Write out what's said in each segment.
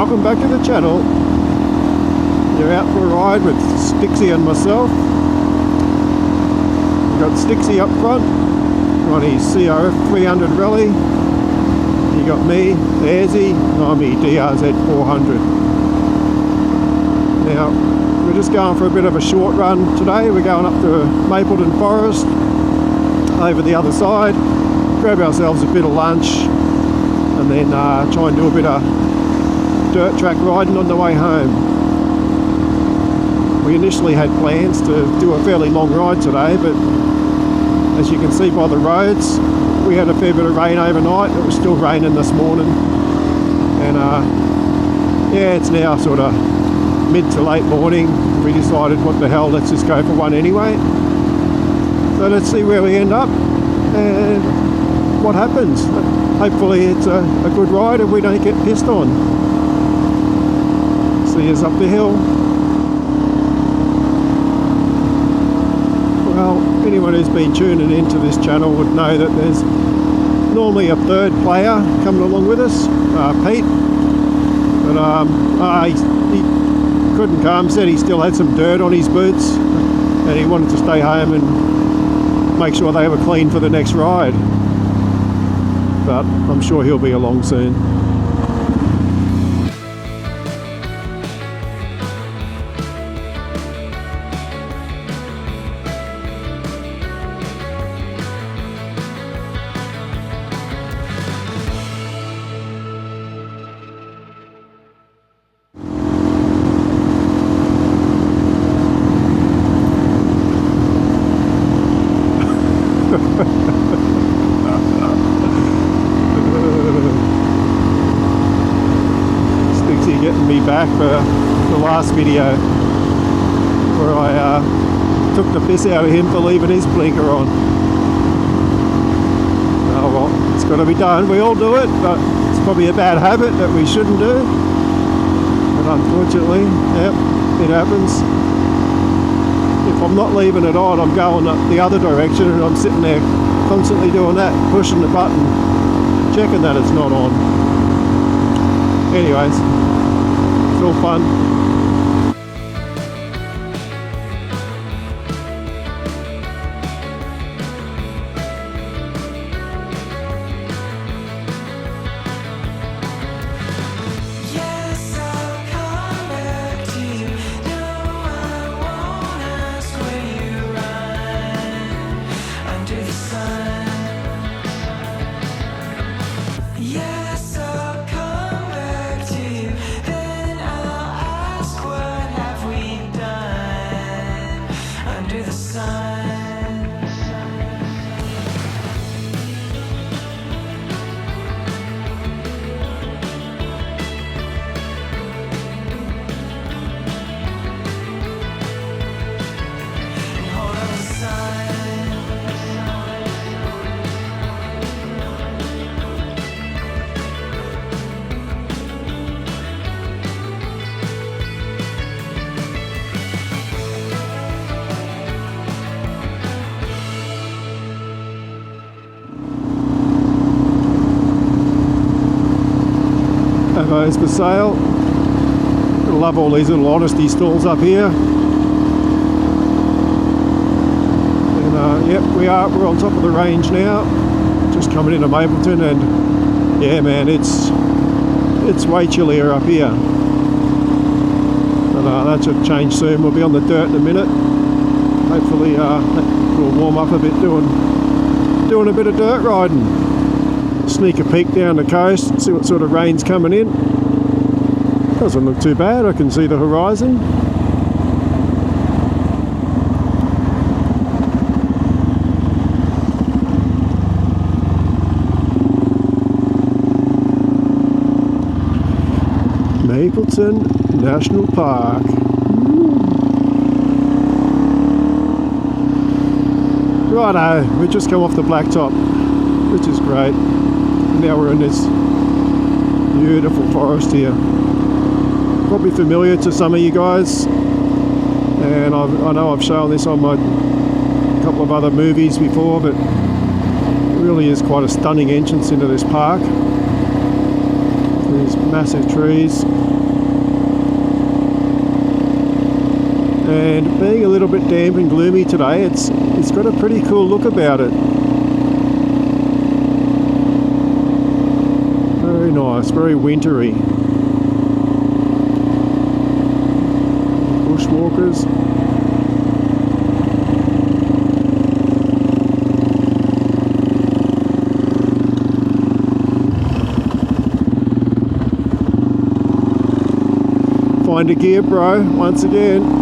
welcome back to the channel. You're out for a ride with Stixie and myself. We've got Stixie up front on his CRF 300 Rally. You got me, Airzy, and I'm the DRZ 400. Now, we're just going for a bit of a short run today. We're going up to Mapleton Forest, over the other side, grab ourselves a bit of lunch, and then try and do a bit of dirt track riding on the way home. We initially had plans to do a fairly long ride today, but as you can see by the roads, we had a fair bit of rain overnight. It was still raining this morning, and yeah, it's now sort of mid to late morning. We decided, what the hell, let's just go for one anyway. So let's see where we end up and what happens. Hopefully it's a good ride and we don't get pissed on. See us up the hill. Well, anyone who's been tuning into this channel would know that there's normally a third player coming along with us, Pete. But he couldn't come, said he still had some dirt on his boots and he wanted to stay home and make sure they were clean for the next ride. But I'm sure he'll be along soon. Stixie getting me back for the last video where I took the piss out of him for leaving his blinker on. Oh well, it's got to be done. We all do it, but it's probably a bad habit that we shouldn't do. But unfortunately, yep, it happens. If I'm not leaving it on, I'm going up the other direction and I'm sitting there constantly doing that, pushing the button, checking that it's not on. Anyways, it's all fun. Those for sale. I love all these little honesty stalls up here. And yep, we're on top of the range now, just coming into Mapleton, and yeah man, it's way chillier up here. But that should change soon. We'll be on the dirt in a minute. Hopefully we'll warm up a bit doing a bit of dirt riding. Sneak a peek down the coast, see what sort of rain's coming in. Doesn't look too bad, I can see the horizon. Mapleton National Park. Righto, we just come off the blacktop, which is great. Now we're in this beautiful forest here. Probably familiar to some of you guys, and I know I've shown this on my couple of other movies before, but it really is quite a stunning entrance into this park. These massive trees. And being a little bit damp and gloomy today, it's got a pretty cool look about it. Very nice, very wintry. Bushwalkers. Find a gear, bro, once again.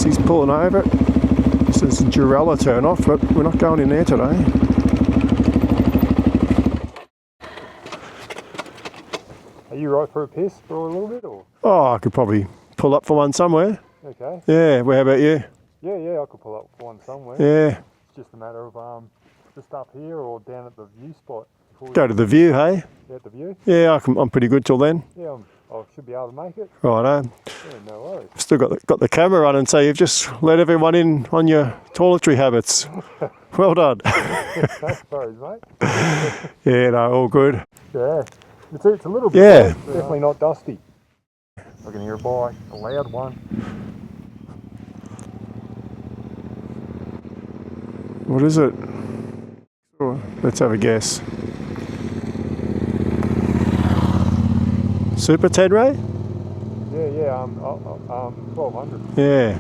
He's pulling over. This is Durella turn off, but we're not going in there today. Are you right for a piss for a little bit, or? Oh, I could probably pull up for one somewhere. Okay. Yeah, well, how about you? Yeah, I could pull up for one somewhere. Yeah. It's just a matter of just up here or down at the view spot. Go to the view, hey? Yeah, at the view? Yeah, I'm pretty good till then. Yeah, I should be able to make it. Righto. Yeah, no worries. Still got the camera running, so you've just let everyone in on your toiletry habits. Well done. No worries, mate. Yeah, no, all good. Yeah. It's a little bit. Yeah. It's definitely not dusty. I can hear a bike, a loud one. What is it? Oh, let's have a guess. Super Ted Ray? Yeah, 1200. Yeah.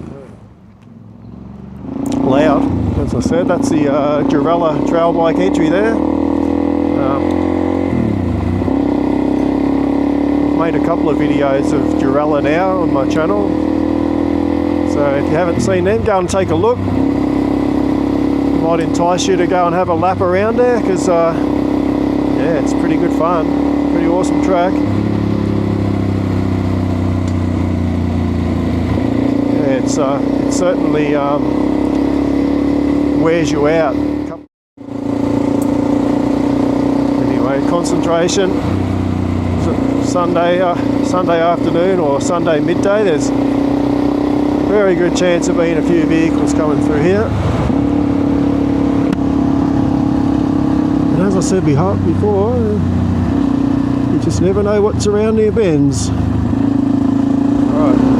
Loud, as I said. That's the Durella trail bike entry there. Made a couple of videos of Durella now on my channel. So if you haven't seen them, go and take a look. Might entice you to go and have a lap around there, because yeah, it's pretty good fun. Pretty awesome track. It certainly wears you out. Anyway, concentration. Sunday afternoon or Sunday midday, there's a very good chance of being a few vehicles coming through here. And as I said before, you just never know what's around near bends. Right.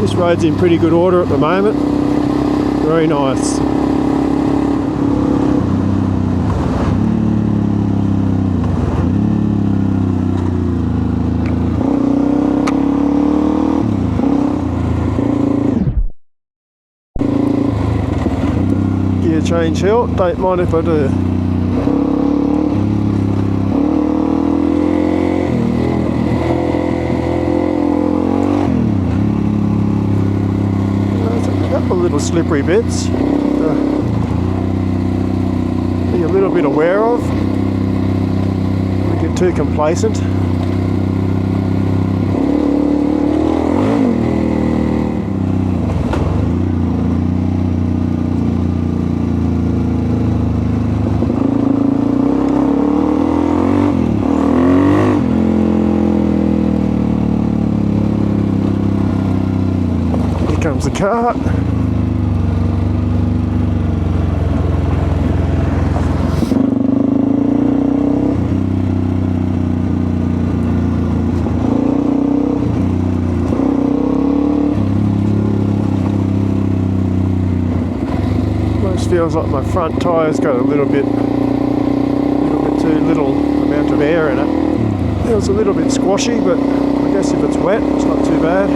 This road's in pretty good order at the moment. Very nice. Gear change hill, don't mind if I do. Little slippery bits, be a little bit aware of. Don't get too complacent. Here comes the cart. Feels like my front tyre's got a little bit too little amount of air in it. Feels a little bit squashy, but I guess if it's wet, it's not too bad.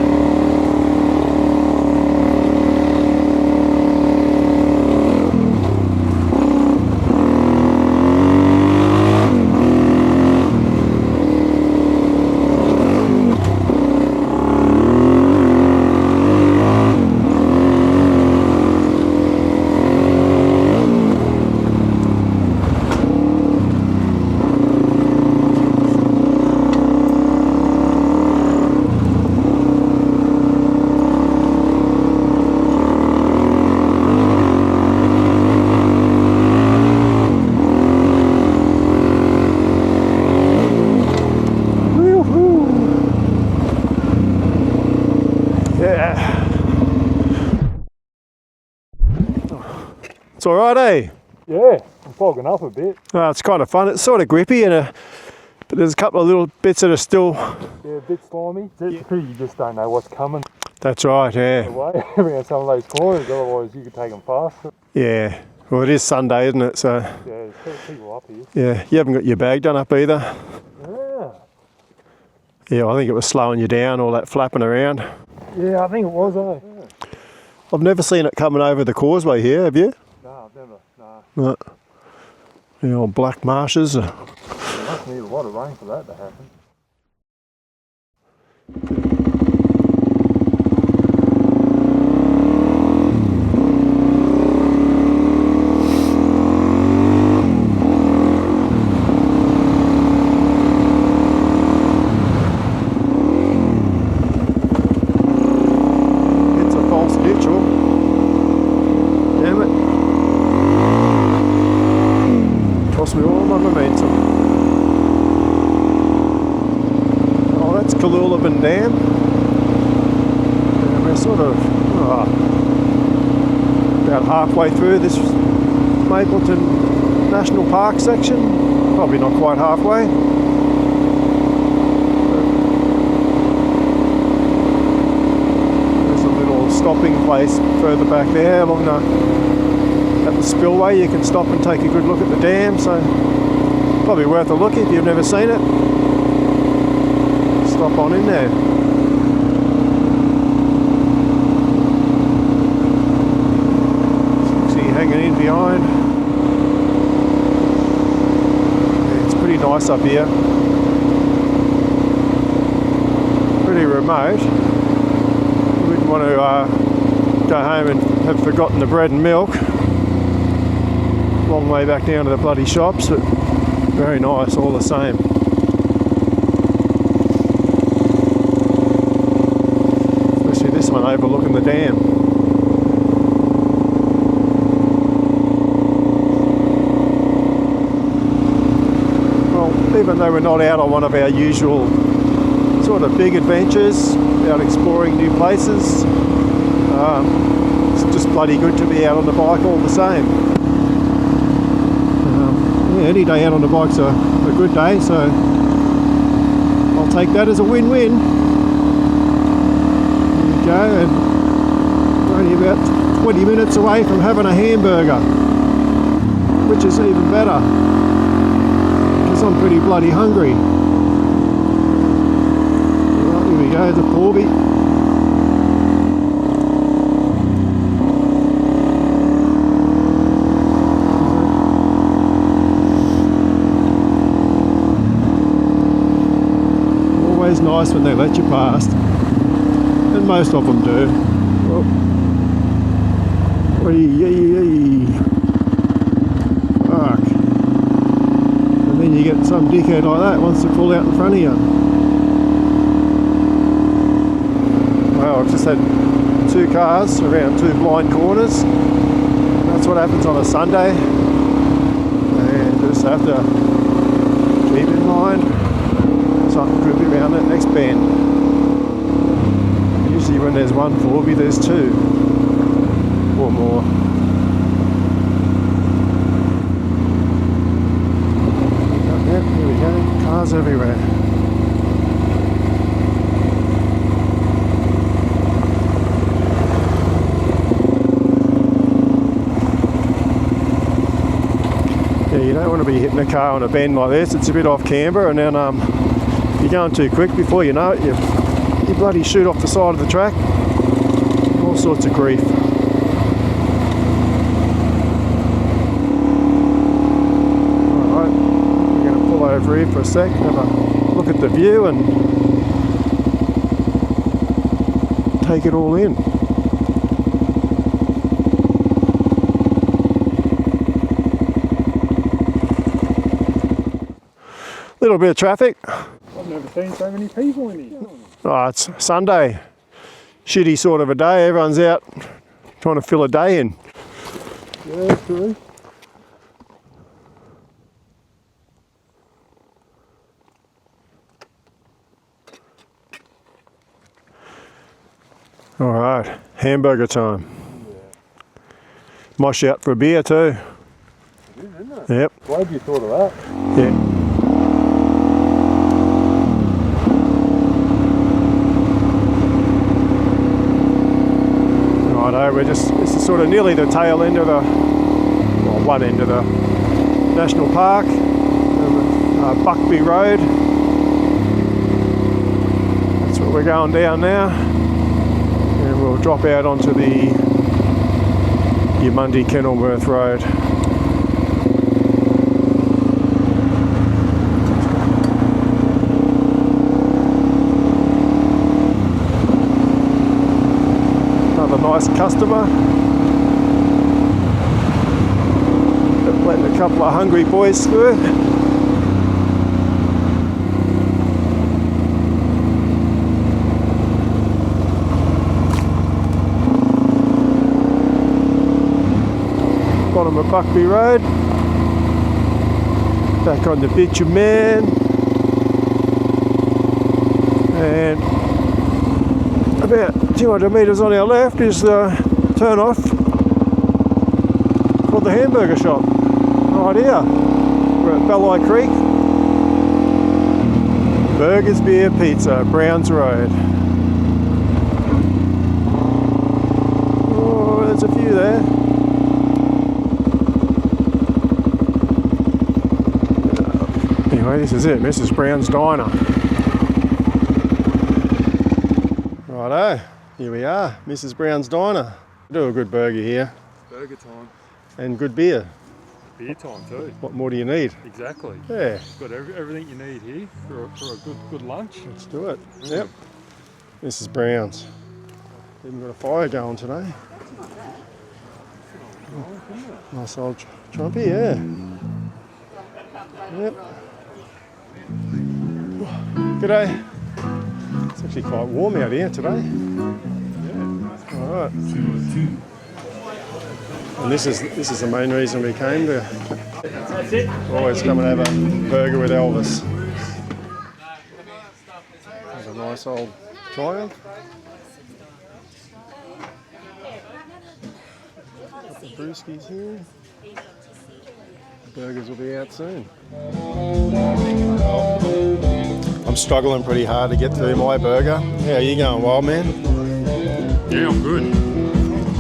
It's all right, eh? Yeah, I'm fogging up a bit. It's kind of fun. It's sort of grippy, but there's a couple of little bits that are still... Yeah, a bit slimy. It's a pity you just don't know what's coming That's right, yeah. away around some of those corners, otherwise you could take them faster. Yeah. Well, it is Sunday, isn't it? So, Yeah, there's people up here. yeah. You haven't got your bag done up either. Yeah. Yeah, I think it was slowing you down, all that flapping around. Yeah, I think it was, eh? Yeah. I've never seen it coming over the causeway here, have you? No, I've never. No. No. The old black marshes. You must need a lot of rain for that to happen. It's a false neutral. Damn it. Cost me all my momentum. Oh, that's Kalulaban Dam. And we're sort of about halfway through this Mapleton National Park section. Probably not quite halfway. There's a little stopping place further back there along at the spillway. You can stop and take a good look at the dam, so probably worth a look if you've never seen it. Stop on in there. See you hanging in behind. Yeah, it's pretty nice up here. Pretty remote. Wouldn't want to go home and have forgotten the bread and milk. Long way back down to the bloody shops, but very nice all the same. Especially this one overlooking the dam. Well, even though we're not out on one of our usual sort of big adventures, out exploring new places, it's just bloody good to be out on the bike all the same. Yeah, any day out on the bike's a good day, so I'll take that as a win-win. There you go, and we're only about 20 minutes away from having a hamburger, which is even better, because I'm pretty bloody hungry. Right, here we go, the Corby. Nice when they let you past, and most of them do. Fuck. And then you get some dickhead like that wants to pull out in front of you. Well, I've just had two cars around two blind corners. That's what happens on a Sunday, and just have to keep in mind something could be around that next bend. Usually when there's one Forby, there's two or more. Yep, here we go, cars everywhere. Yeah, you don't want to be hitting a car on a bend like this. It's a bit off camber, and then you're going too quick. Before you know it, you bloody shoot off the side of the track. All sorts of grief. Alright, we're going to pull over here for a sec, have a look at the view and take it all in. Little bit of traffic. I've never seen so many people in here. Oh, it's Sunday. Shitty sort of a day. Everyone's out trying to fill a day in. Yeah, true. All right, hamburger time. My shout for a beer too. It is, isn't it? Yep. Glad you thought of that. Yeah. Righto, this is sort of nearly the tail end of one end of the National Park, Buckby Road. That's what we're going down now. And we'll drop out onto the Yamundi Kenilworth Road. Another nice customer. Letting a couple of hungry boys through. Bottom of Buckby Road. Back on the bitumen. And about 200 metres on our left is the turn off for the hamburger shop. Right here. We're at Belleye Creek. Burgers, Beer, Pizza, Browns Road. Oh, there's a few there. Anyway, this is it, Mrs. Brown's Diner. Righto, here we are, Mrs. Brown's Diner. Do a good burger here. Burger time. And good beer. Beer time too. What more do you need? Exactly. Yeah. Got everything you need here for a good lunch. Let's do it. Yep. Mrs. Brown's. Even got a fire going today. Nice old trumpy, yeah. Yep. G'day. It's actually quite warm out here today. Yeah. All right. And this is the main reason we came to. Always come and have a burger with Elvis. There's a nice old Triumph. Couple of brewskis here. Burgers will be out soon. I'm struggling pretty hard to get through my burger. How are you going, wild man? Yeah, I'm good.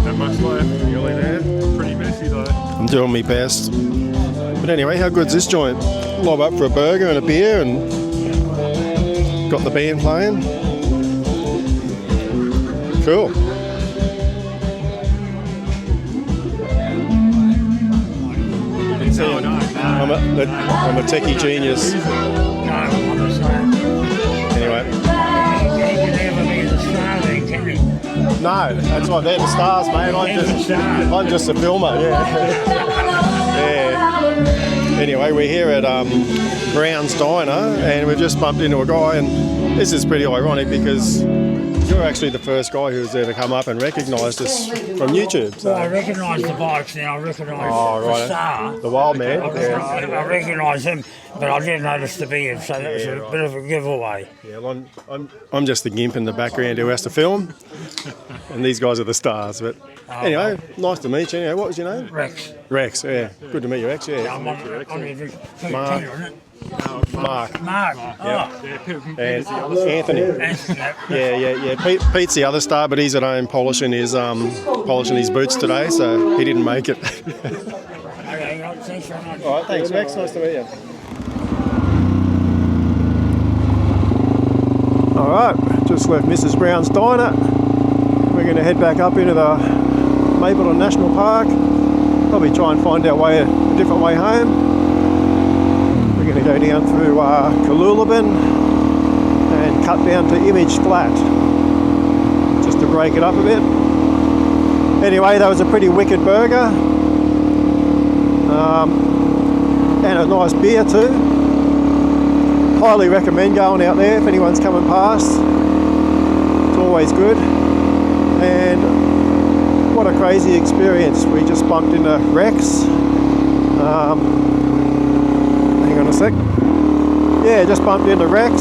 Not much left. Nearly there. Pretty messy though. I'm doing my best. But anyway, how good's this joint? Lob up for a burger and a beer and got the band playing. Cool. No. I'm a techie genius. No, I'm the same. Anyway. You can never be the star then, can you? No, that's right. They're the stars, mate. I'm just a filmer. Yeah. Yeah. Anyway, we're here at Brown's Diner, and we've just bumped into a guy, and this is pretty ironic because you're actually the first guy who's ever come up and recognised us from YouTube. So. Well, I recognise the bikes now. I recognise the star. The wild man. I recognise him, but I didn't notice the beard, so that was a bit of a giveaway. Yeah, well, I'm just the gimp in the background who has to film, and these guys are the stars. But anyway, nice to meet you. Anyway, what was your name? Rex. Rex, yeah. Good to meet you, Rex. Yeah. I'm on your Mark. isn't it? Mark. Mark. Yeah. Oh. And Anthony. Yeah. Pete's the other star, but he's at home polishing his boots today, so he didn't make it. Okay, thanks very much. All right, thanks, Rex. Nice to meet you. All right, just left Mrs. Brown's Diner. We're going to head back up into the Mapleton National Park. Probably try and find our way a different way home. We're going to go down through Kalulabin and cut down to Image Flat, just to break it up a bit. Anyway, that was a pretty wicked burger, and a nice beer too. Highly recommend going out there if anyone's coming past. It's always good. And what a crazy experience. We just bumped into Rex. Hang on a sec. Yeah, just bumped into Rex.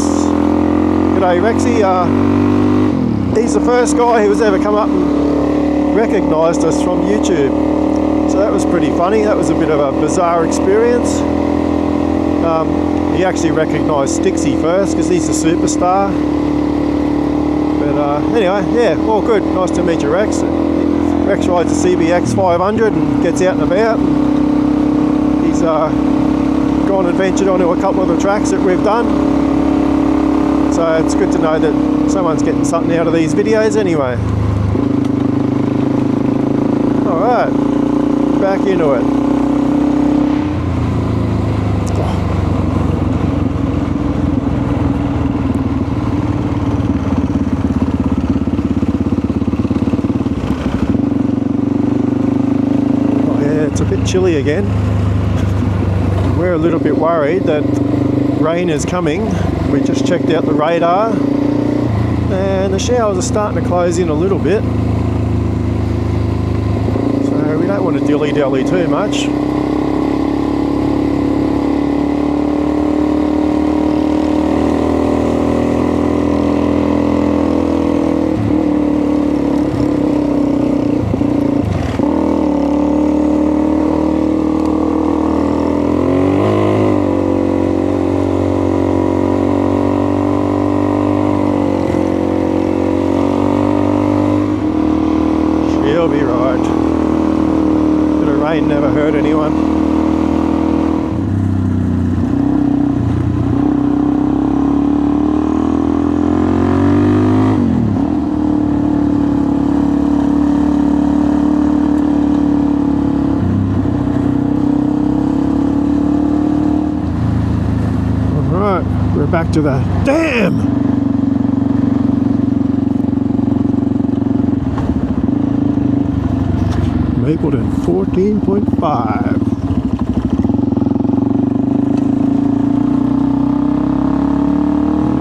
G'day Rexy. He's the first guy who's ever come up and recognised us from YouTube. So that was pretty funny. That was a bit of a bizarre experience. He actually recognised Stixie first because he's a superstar. But anyway, yeah, all good. Nice to meet you, Rex. Rex rides a CBX 500 and gets out and about. He's gone and ventured onto a couple of the tracks that we've done. So it's good to know that someone's getting something out of these videos anyway. Alright, back into it. It's a bit chilly again. We're a little bit worried that rain is coming. We just checked out the radar and the showers are starting to close in a little bit. So we don't want to dilly-dally too much. She'll be right. Bit of rain never hurt anyone. Alright, we're back to the dam! Mapleton 14.5.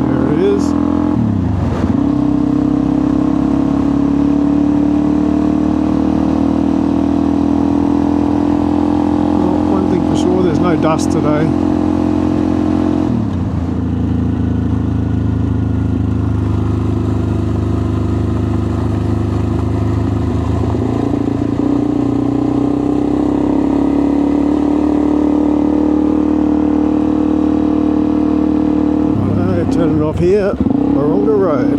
There it is. Well, one thing for sure, there's no dust today. Turning off here, Moronga Road.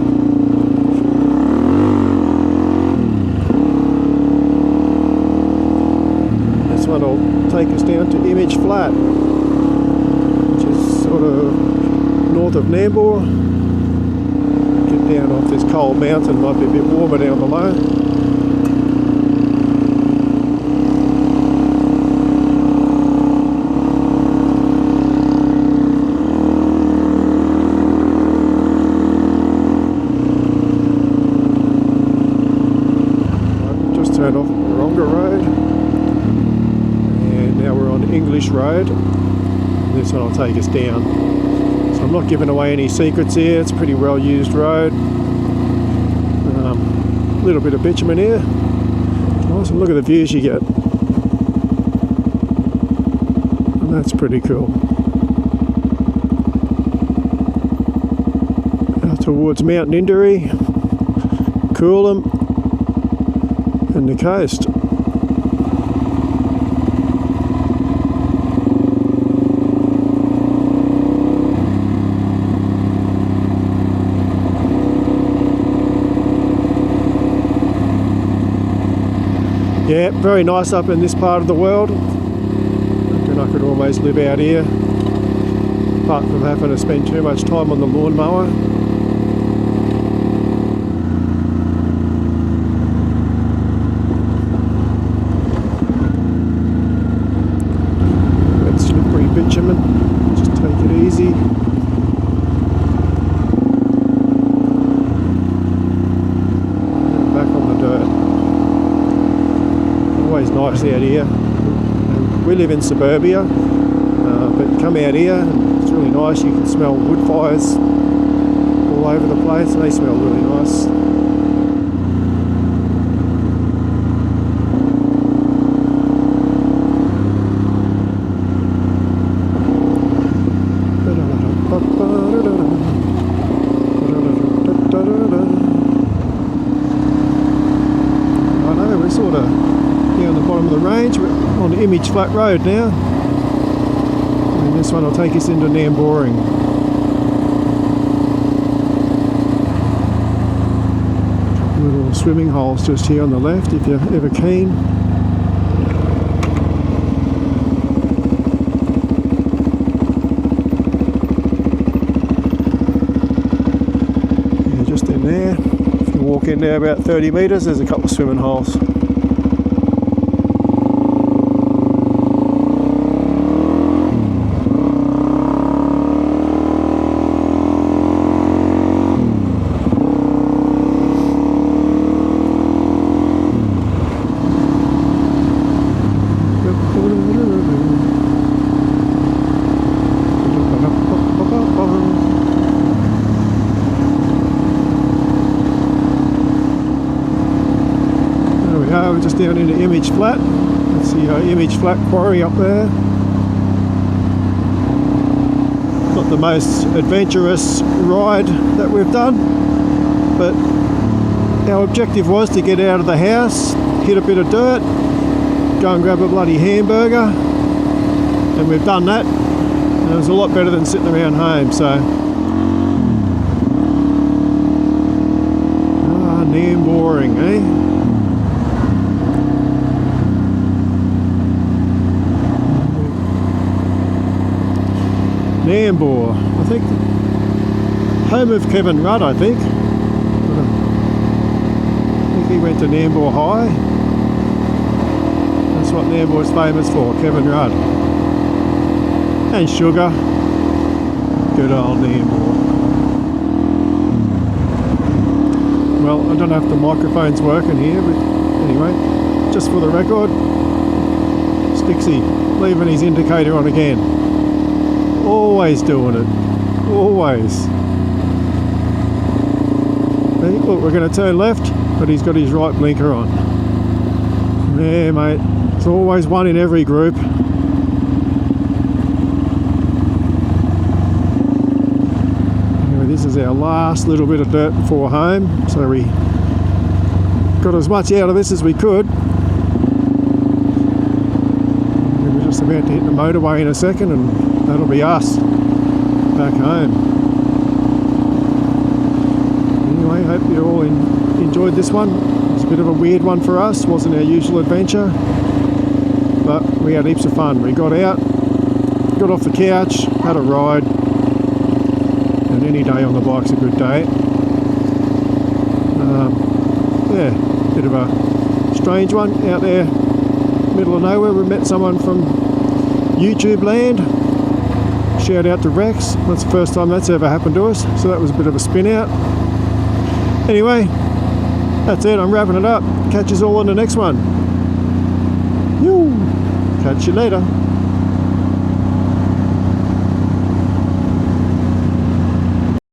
This one will take us down to Image Flat, which is sort of north of Nambour. Get down off this cold mountain, might be a bit warmer down below. Turned off Moronga Road and now we're on English Road. This one will take us down. So I'm not giving away any secrets here. It's a pretty well used road. A little bit of bitumen here. Nice, and look at the views you get. And that's pretty cool. Out towards Mount Ninderry, Coolum and the coast. Yeah, very nice up in this part of the world. I reckon I could always live out here, apart from having to spend too much time on the lawnmower. Bitumen, just take it easy. Back on the dirt. Always nice out here. We live in suburbia, but come out here and it's really nice. You can smell wood fires all over the place. They smell really nice. Sort of down the bottom of the range. Image Flat Road now. And this one will take us into Namboring. Little swimming holes just here on the left if you're ever keen. Yeah, just in there. If you walk in there about 30 metres, there's a couple of swimming holes. We're just down into Image Flat. Let's see Image Flat Quarry up there. Not the most adventurous ride that we've done, but our objective was to get out of the house, hit a bit of dirt, go and grab a bloody hamburger, and we've done that. And it was a lot better than sitting around home, so. Namboring, eh? Nambour, I think, home of Kevin Rudd, I think. I think he went to Nambour High. That's what Nambour's famous for, Kevin Rudd. And sugar. Good old Nambour. Well, I don't know if the microphone's working here, but anyway, just for the record, Stixie leaving his indicator on again. Always doing it. Always. Hey, look, we're going to turn left, but he's got his right blinker on. Yeah, mate. There's always one in every group. Anyway, this is our last little bit of dirt before home, so we got as much out of this as we could. We're just about to hit the motorway in a second, and that'll be us back home. Anyway, hope you all enjoyed this one. It's a bit of a weird one for us. Wasn't our usual adventure, but we had heaps of fun. We got out, got off the couch, had a ride, and any day on the bike's a good day. Yeah, bit of a strange one out there, middle of nowhere. We met someone from YouTube land. Shout out to Rex. That's the first time that's ever happened to us, so that was a bit of a spin out. Anyway, that's it. I'm wrapping it up. Catch us all on the next one. Catch you later.